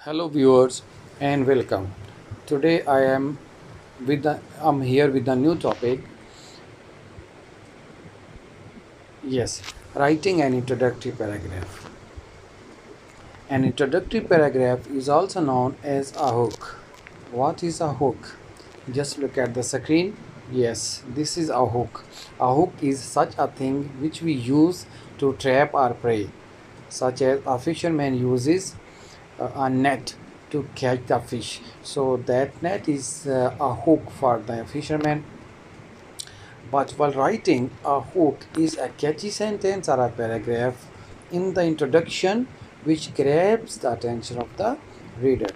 Hello viewers and welcome. Today I'm here with a new topic. Yes, writing an introductory paragraph. An introductory paragraph is also known as a hook. What is a hook? Just look at the screen. Yes, this is a hook. A hook is such a thing which we use to trap our prey, such as a fisherman uses a net to catch the fish. So that net is a hook for the fisherman. But while writing, a hook is a catchy sentence or a paragraph in the introduction which grabs the attention of the reader.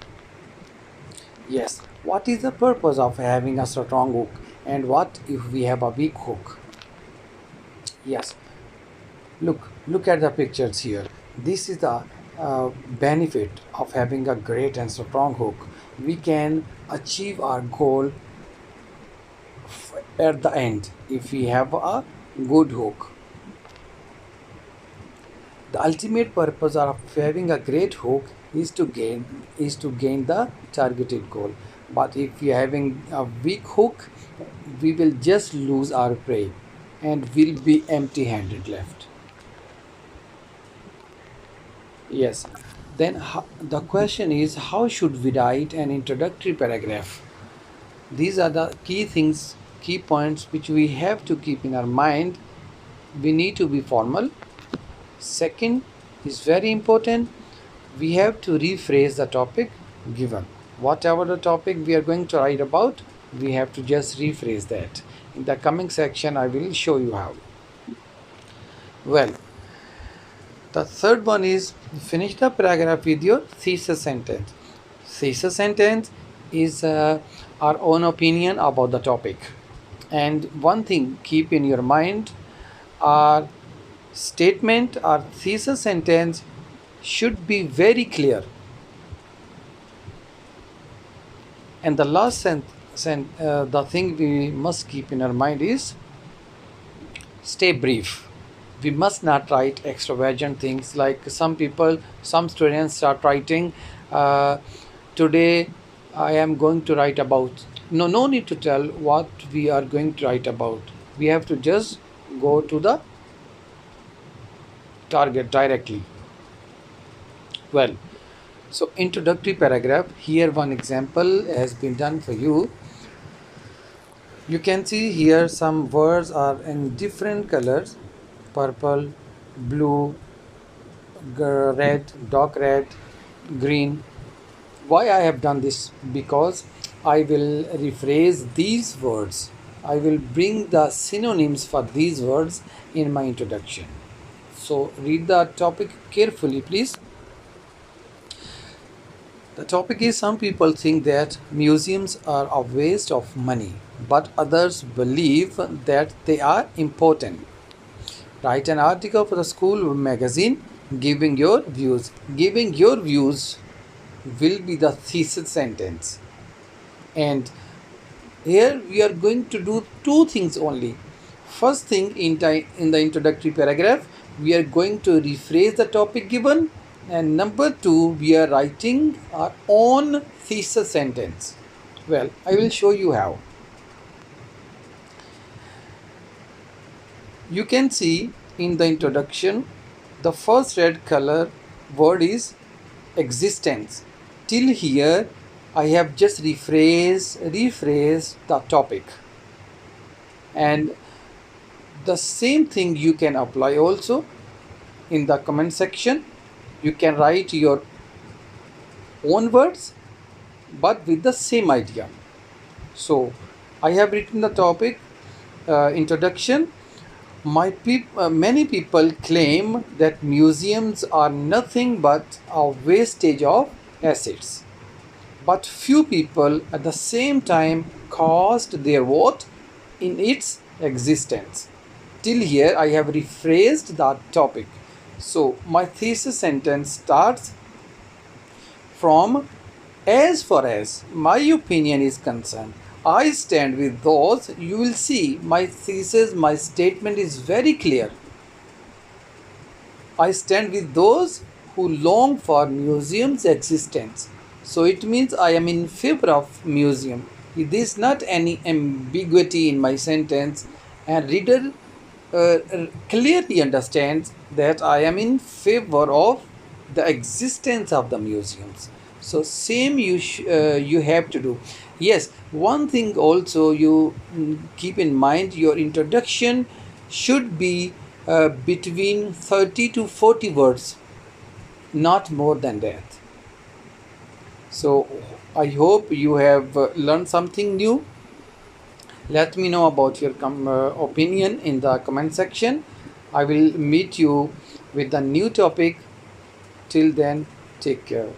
Yes, what is the purpose of having a strong hook, and what if we have a weak hook? Yes, look at the pictures here. This is the benefit of having a great and strong hook. We can achieve our goal at the end if we have a good hook. The ultimate purpose of having a great hook is to gain the targeted goal. But if we are having a weak hook, we will just lose our prey and will be empty-handed left. Yes. Then the question is, how should we write an introductory paragraph? These are the key things, key points which we have to keep in our mind. We need to be formal. Second is very important. We have to rephrase the topic given. Whatever the topic we are going to write about, we have to just rephrase that. In the coming section, I will show you how. Well, the third one is finish the paragraph with your thesis sentence. Thesis sentence is our own opinion about the topic. And one thing keep in your mind, our statement, our thesis sentence should be very clear. And the last the thing we must keep in our mind is stay brief. We must not write extravagant things like some students start writing, uh, today I am going to write about. No need to tell what we are going to write about. We have to just go to the target directly. Well, so introductory paragraph. Here one example has been done for you. You can see here some words are in different colors: purple, blue, red, dark red, green. Why I have done this? Because I will rephrase these words. I will bring the synonyms for these words in my introduction. So read the topic carefully, please. The topic is, some people think that museums are a waste of money, but others believe that they are important. Write an article for the school magazine giving your views. Giving your views will be the thesis sentence. And here we are going to do two things only. First thing, in the introductory paragraph, we are going to rephrase the topic given, and number two, we are writing our own thesis sentence. Well, I will show you how. You can see in the introduction, the first red color word is existence. Till here, I have just rephrased the topic. And the same thing you can apply also in the comment section. You can write your own words but with the same idea. So I have written the topic, introduction. Many people claim that museums are nothing but a wastage of assets, but few people at the same time cast their vote in its existence. Till here I have rephrased that topic. So my thesis sentence starts from, as far as my opinion is concerned, I stand with those. You will see my thesis, my statement is very clear. I stand with those who long for museums' existence. So it means I am in favor of museum. There is not any ambiguity in my sentence, and reader clearly understands that I am in favor of the existence of the museums. So same you have to do. Yes, one thing also you keep in mind, your introduction should be between 30 to 40 words, not more than that. So I hope you have learned something new. Let me know about your opinion in the comment section. I will meet you with a new topic. Till then, take care.